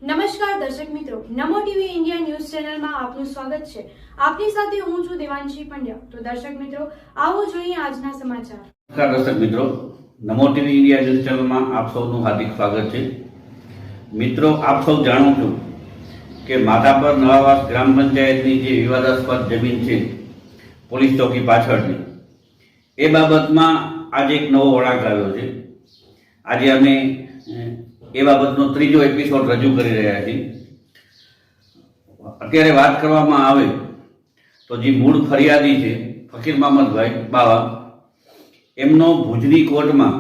નમસ્કાર દર્શક મિત્રો, નમો ટીવી ઇન્ડિયા ન્યૂઝ ચેનલમાં આપનું સ્વાગત છે. આપની સાથે હું છું દેવાંશી પંડ્યા. તો દર્શક મિત્રો, આવો જોઈએ આજના સમાચાર. નમસ્કાર દર્શક મિત્રો, નમો ટીવી ઇન્ડિયા ન્યૂઝ ચેનલમાં આપ સૌનું હાર્દિક સ્વાગત છે. મિત્રો, આપ સૌ જાણો છો કે માધાપર નવાવાસ ગ્રામ પંચાયતની જે વિવાદાસ્પદ જમીન છે પોલીસ ચોકી પાછળની, એ બાબતમાં આજે એક નવો વળાંક આવ્યો છે. આજે અમે એ બાબતનો ત્રીજો એપિસોડ રજૂ કરી રહ્યા છીએ. અત્યારે વાત કરવામાં આવે તો જે મૂળ ફરિયાદી છે ફકીર મામદભાઈ બાવા, એમનો ભુજની કોર્ટમાં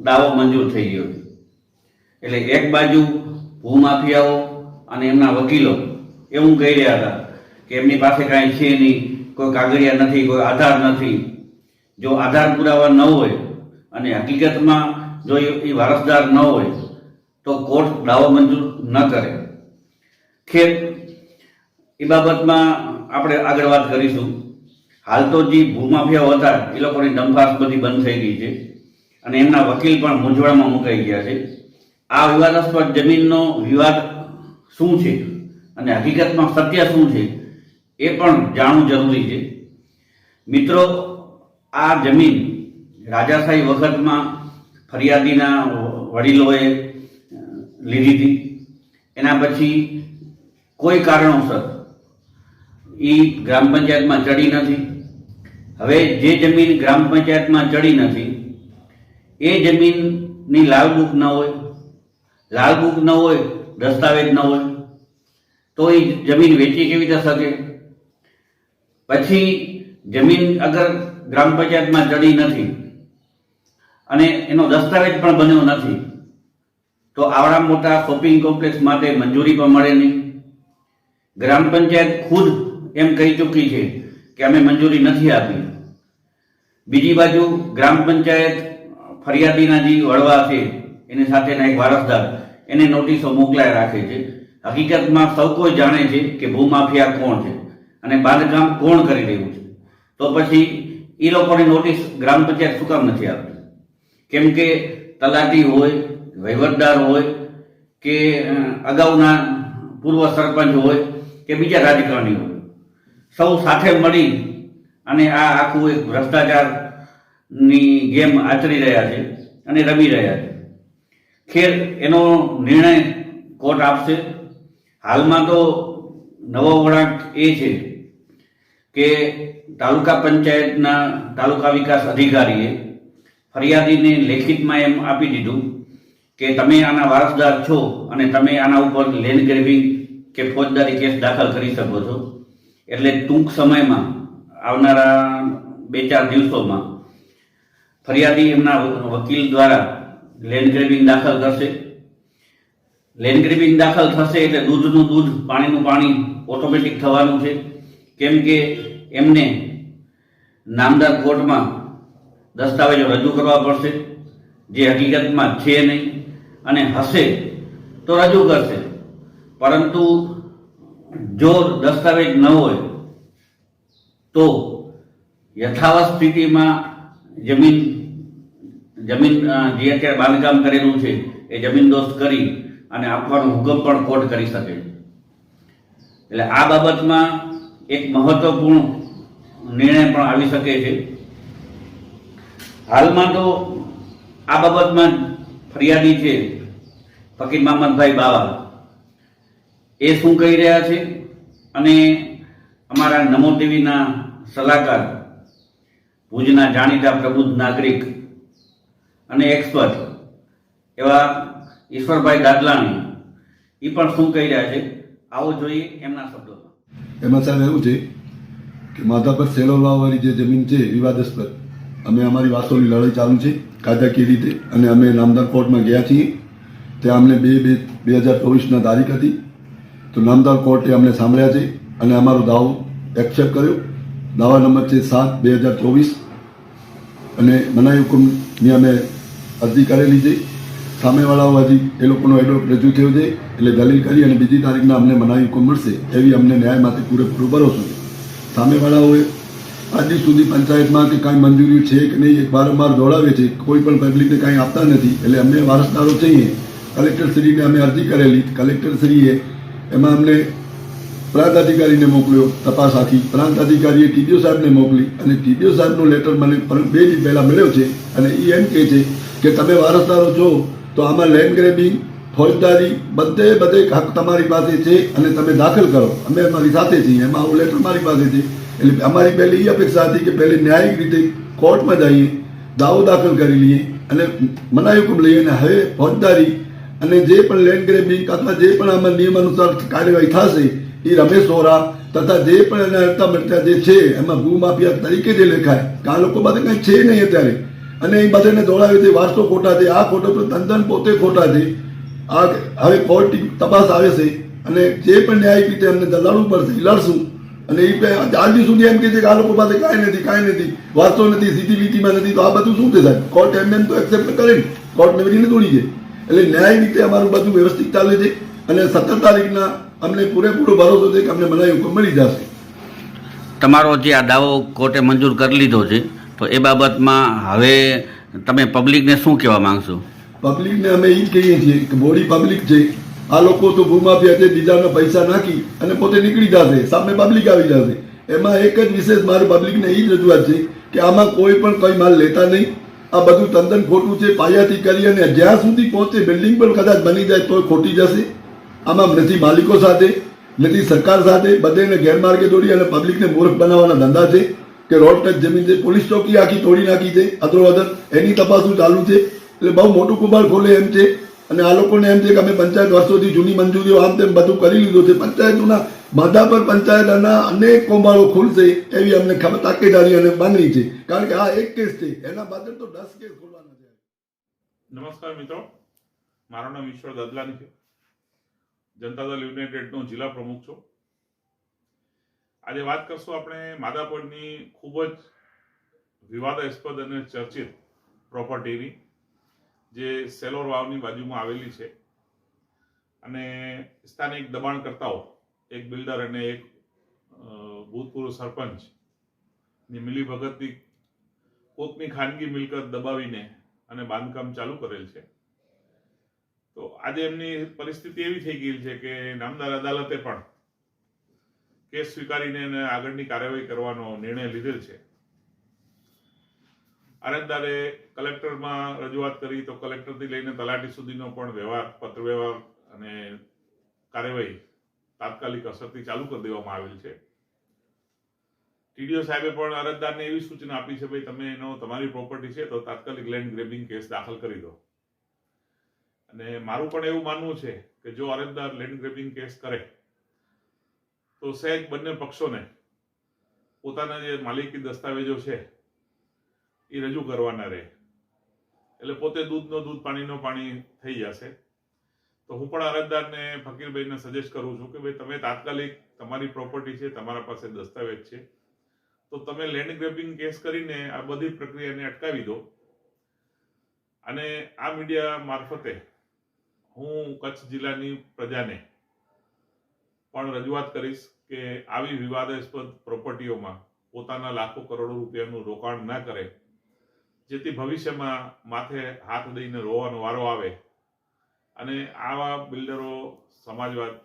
દાવો મંજૂર થઈ ગયો છે. એટલે એક બાજુ ભૂમાફિયાઓ અને એમના વકીલો એવું કહી રહ્યા હતા કે એમની પાસે કાંઈ છે નહીં, કોઈ કાગળિયા નથી, કોઈ આધાર નથી. જો આધાર પુરાવા ન હોય અને હકીકતમાં જો એ વારસદાર ન હોય તો કોર્ટ દાવો મંજૂર ન કરે. ખેર, એ બાબતમાં આપણે આગળ વાત કરીશું. હાલ તો જે ભૂમાફિયાઓ હતા એ લોકોની દંફાસ બધી બંધ થઈ ગઈ છે અને એમના વકીલ પણ મૂંઝવણમાં મુકાઈ ગયા છે. આ વિવાદાસ્પદ જમીનનો વિવાદ શું છે અને હકીકતમાં સત્ય શું છે એ પણ જાણવું જરૂરી છે. મિત્રો, આ જમીન રાજાશાહી વખતમાં ફરિયાદીના વડીલોએ લીધી હતી. એના પછી કોઈ કારણોસર એ ગ્રામ પંચાયતમાં ચડી નથી. હવે જે જમીન ગ્રામ પંચાયતમાં ચડી નથી એ જમીનની લાલ બુક ન હોય, લાલ બુક ન હોય, દસ્તાવેજ ન હોય તો એ જમીન વેચી કેવી રીતે શકે? પછી જમીન અગર ગ્રામ પંચાયતમાં ચડી નથી અને એનો દસ્તાવેજ પણ બન્યો નથી તો આવડા મોટા શોપિંગ કોમ્પ્લેક્સ માટે મંજૂરી પણ મળે નહીં. ગ્રામ પંચાયત ખુદ એમ કહી ચૂકી છે કે અમે મંજૂરી નથી આપી. બીજી બાજુ ગ્રામ પંચાયત ફરિયાદીના જે વડવા છે એની સાથેના એક વારસદાર એને નોટિસો મોકલાય રાખે છે. હકીકતમાં સૌ કોઈ જાણે છે કે ભૂમાફિયા કોણ છે અને બાંધકામ કોણ કરી રહ્યું છે. તો પછી એ લોકોની નોટિસ ગ્રામ પંચાયત શું કામ નથી આપતી? કેમ કે તલાટી હોય, વહીવટદાર હોય કે અગાઉના પૂર્વ સરપંચ હોય કે બીજા રાજકારણી હોય, સૌ સાથે મળી અને આ આખું એક ભ્રષ્ટાચારની ગેમ આચરી રહ્યા છે અને રમી રહ્યા છે. ખેર, એનો નિર્ણય કોર્ટ આપશે. હાલમાં તો નવો વળાંક એ છે કે તાલુકા પંચાયતના તાલુકા વિકાસ અધિકારીએ ફરિયાદીને લેખિતમાં એમ આપી દીધું કે તમે આના વારસદાર છો અને તમે આના ઉપર લેન્ડ ગ્રેબિંગ કે ફોજદારી કેસ દાખલ કરી શકો છો. એટલે ટૂંક સમયમાં આવનારા 2-4 દિવસોમાં ફરિયાદી એમના વકીલ દ્વારા લેન્ડ ગ્રેબિંગ દાખલ કરશે. લેન્ડ ગ્રેબિંગ દાખલ થશે એટલે દૂધનું દૂધ, પાણીનું પાણી ઓટોમેટિક થવાનું છે. કેમ કે એમને નામદાર કોર્ટમાં દસ્તાવેજો રજૂ કરવા પડશે જે હકીકતમાં છે નહીં, અને હશે તો રજૂ કરશે. પરંતુ જો દસ્તાવેજ ન હોય તો યથાવત સ્થિતિમાં જમીન જે અત્યારે બાંધકામ કરેલું છે એ જમીનદોસ્ત કરી અને આપવાનો હુકમ પણ કોર્ટ કરી શકે છે. એટલે આ બાબતમાં એક મહત્વપૂર્ણ નિર્ણય પણ આવી શકે છે. હાલમાં તો આ બાબતમાં ફરિયાદી છે ફકીર મામદભાઈ બાવા, એ શું કહી રહ્યા છે અને અમારા નમો ટીવીના સલાહકાર, ભુજના જાણીતા પ્રબુદ્ધ નાગરિક અને એક્સપર્ટ એવા ઈશ્વરભાઈ દાદલાણી એ પણ શું કહી રહ્યા છે, આવો જોઈએ એમના શબ્દોમાં. એમાં સાહેબ એવું છે કે માધાપર સેલોવાવાળી જે જમીન છે વિવાદાસ્પદ, અમે અમારી વાસોની લડાઈ ચાલુ છે કાયદાકીય રીતે અને અમે નામદાર કોર્ટમાં ગયા છીએ. ત્યાં અમને 2/2/2024 તારીખ હતી. તો નામદાર કોર્ટે અમને સાંભળ્યા છે અને અમારો દાવો એક્સેપ્ટ કર્યો. દાવા નંબર છે 7/2024 અને મનાઈ હુકમની અમે અરજી કરેલી છે. સામેવાળાઓ હજી એ લોકોનો એડવોક રજૂ થયો છે એટલે દલીલ કરી અને બીજી તારીખના અમને મનાઈ હુકમ મળશે એવી અમને ન્યાયમાંથી પૂરેપૂરો ભરોસો છે. સામેવાળાઓએ આજ સુધી પંચાયતમાં કે કાંઈ મંજૂરી છે કે નહીં વારંવાર દોડાવે છે, કોઈ પણ પબ્લિકને કાંઈ આપતા નથી. એટલે અમને વારસદારો चाहिए કલેક્ટરશ્રીને અમે અરજી કરેલી. કલેક્ટરશ્રીએ એમાં અમને પ્રાંત અધિકારીને મોકલ્યો તપાસ આખી. પ્રાંત અધિકારીએ ટીડીઓ સાહેબને મોકલી અને ટીડીઓ સાહેબનો લેટર મને 2 દી પહેલાં મળ્યો છે અને એ એમ કહે છે કે તમે વારસદારો છો તો આમાં લેન્ડ ગ્રેબિંગ ફોજદારી બધે હક તમારી પાસે છે અને તમે દાખલ કરો. અમે અમારી સાથે છીએ. એમાં આવું લેટર મારી પાસે છે. એટલે અમારી પહેલી એ અપેક્ષા હતી કે પહેલી ન્યાયિક રીતે કોર્ટમાં જઈએ, દાવો દાખલ કરી લઈએ અને મનાઈ હુકમ લઈએ. અને હવે ફોજદારી અને જે પણ લેન્ડ ગ્રેબિંગ અથવા જે પણ આમાં નિયમ અનુસાર કાર્યવાહી થશે એ રમેશ ઓરા તથા જે પણ એના હડતા મળતા જે છે એમાં ભૂમાફિયા તરીકે જે લેખાય કે આ લોકો પાસે કંઈ છે નહીં અત્યારે અને એ બધાને દોડાવે છે. વારસો ખોટા છે, આ ખોટો તો તંદન પોતે ખોટા છે. આ હવે કોર્ટ તપાસ આવે છે અને જે પણ ન્યાયિક રીતે અમને લડવું પડશે લડશું. અને એ આજથી સુધી એમ કે છે કે આ લોકો પાસે કાંઈ નથી, વારસો નથી, સીસીટીવીમાં નથી, તો આ બધું શું છે સાહેબ? કોર્ટ એમ તો એક્સેપ્ટ કરે ને, કોર્ટ મેળવીને તોડી છે. એટલે ન્યાય રીતે અમારું બધું વ્યવસ્થિત ચાલે છે અને 17 તારીખના અમને પૂરેપૂરો ભરોસો છે કે અમને મનાઈ હુકમ મળી જશે. તમારો જે આ દાવો કોર્ટે મંજૂર કરી લીધો છે તો એ બાબતમાં હવે તમે પબ્લિકને શું કહેવા માંગશો? પબ્લિકને અમે એ જ કહીએ છીએ કે બોડી પબ્લિક છે. આ લોકો તો ભૂમાફિયા છે, બીજાના પૈસા નાખી અને પોતે નીકળી જશે, સામે પબ્લિક આવી જશે. એમાં એક જ વિશેષ મારી પબ્લિકને એ જ રજૂઆત છે કે આમાં કોઈ પણ કંઈ માલ લેતા નહીં. આ બધું તદ્દન ખોટું છે. પાયાથી કરી અને જ્યાં સુધી પહોંચે બિલ્ડિંગ પણ કદાચ બની જાય તો ખોટી જશે. આમાં નથી માલિકો સાથે, નથી સરકાર સાથે, બધેને ગેરમાર્ગે દોડી અને પબ્લિકને મૂર્ખ બનાવવાના ધંધા છે કે રોડ ટચ જમીન છે. પોલીસ ચોકી આખી તોડી નાખી છે અદરોઅદર. એની તપાસો ચાલુ છે. એટલે બહુ મોટું કુંભાર ખોલે એમ છે. અને આ લોકોને એમ છે કે અમે પંચાયત વર્ષોથી જૂની મંજૂરીઓ આમ તેમ બધું કરી લીધું છે. પંચાયતોના માધા પર પંચાયતના અનેક કૌભાંડો ખુલશે એવી અમને તાકેદારી અને બાંધણી છે. કારણ કે આ એક કેસ છે, એના બાદ તો 10 કેસ ખોલવાના છે. નમસ્કાર મિત્રો, મારું નામ ઈશ્વર દદલાની છે. જનતા દળ યુનાઇટેડનો જિલ્લા પ્રમુખ છું. આજે વાત કરશું આપણે માધાપરની ખૂબ જ વિવાદાસ્પદ અને ચર્ચિત પ્રોપર્ટીની જે સેલોર વાવની બાજુમાં આવેલી છે અને સ્થાનિક દબાણકર્તાઓ, એક બિલ્ડર અને એક ભૂતપૂર્વ સરપંચની મિલીભગતથી કોકની ખાનગી મિલકત દબાવીને અને બાંધકામ ચાલુ કરેલ છે. તો આજે એમની પરિસ્થિતિ એવી થઈ ગઈ છે કે નામદાર અદાલતે પણ કેસ સ્વીકારીને એને આગળની કાર્યવાહી કરવાનો નિર્ણય લીધેલ છે. અરજદારે કલેક્ટરમાં રજૂઆત કરી તો કલેક્ટરથી લઈને તલાટી સુધીનો પણ વ્યવહાર, પત્ર વ્યવહાર અને કાર્યવાહી તાત્કાલિક અસરથી ચાલુ કરી દેવામાં આવેલ છે. ટીડીઓ સાહેબે પણ અરજદારને એવી સૂચના આપી છે, ભાઈ તમે તમારી પ્રોપર્ટી છે તો તાત્કાલિક લેન્ડ ગ્રેબિંગ કેસ દાખલ કરી દો. અને મારું પણ એવું માનવું છે કે જો અરજદાર લેન્ડ ગ્રેબિંગ કેસ કરે તો સહેજ બંને પક્ષોને પોતાના જે માલિકી દસ્તાવેજો છે એ રજૂ કરવાના રહે. એટલે પોતે દૂધનો દૂધ, પાણીનો પાણી થઈ જશે. તો હું પણ અરજદારને, ફકીરભાઈને સજેસ્ટ કરું છું કે ભાઈ તમે તાત્કાલિક તમારી પ્રોપર્ટી છે, તમારા પાસે દસ્તાવેજ છે, તો તમે લેન્ડ ગ્રેબિંગ કેસ કરીને આ બધી પ્રક્રિયાને અટકાવી દો. અને આ મીડિયા મારફતે હું કચ્છ જિલ્લાની પ્રજાને પણ રજૂઆત કરીશ કે આવી વિવાદાસ્પદ પ્રોપર્ટીઓમાં પોતાના લાખો કરોડો રૂપિયાનું રોકાણ ના કરે, જેથી ભવિષ્યમાં માથે હાથ દઈને રોવાનો વારો આવે અને આવા બિલ્ડરો, સમાજવાદ,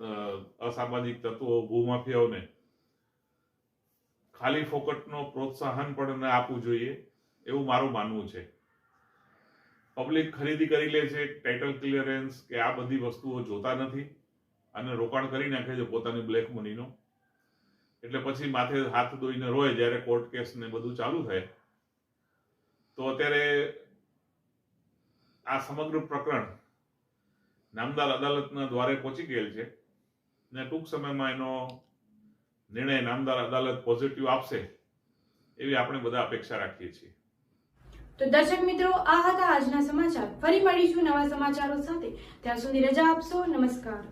અસામાજિક તત્વો, ભૂમાફિયાઓને ખાલી ફોકટનો પ્રોત્સાહન પણ ન આપવું જોઈએ એવું મારું માનવું છે. પબ્લિક ખરીદી કરી લે છે, ટાઇટલ ક્લિયરન્સ કે આ બધી વસ્તુઓ જોતા નથી અને રોકાણ કરી નાખે છે પોતાની બ્લેક મનીનો. એટલે પછી માથે હાથ ધોઈને રોય જ્યારે કોર્ટ કેસ ને બધું ચાલુ થાય. તો અત્યારે આ સમગ્ર પ્રકરણ નામદાર અદાલતના દ્વારે પહોંચી ગયેલ છે ને ટૂંક સમયમાં એનો નિર્ણય નામદાર અદાલત પોઝિટિવ આપશે એવી આપણે બધા અપેક્ષા રાખીએ છીએ. તો દર્શક મિત્રો, આ હતા આજના સમાચાર. ફરી મળીશું નવા સમાચારો સાથે. ત્યાં સુધી રજા આપશો. નમસ્કાર.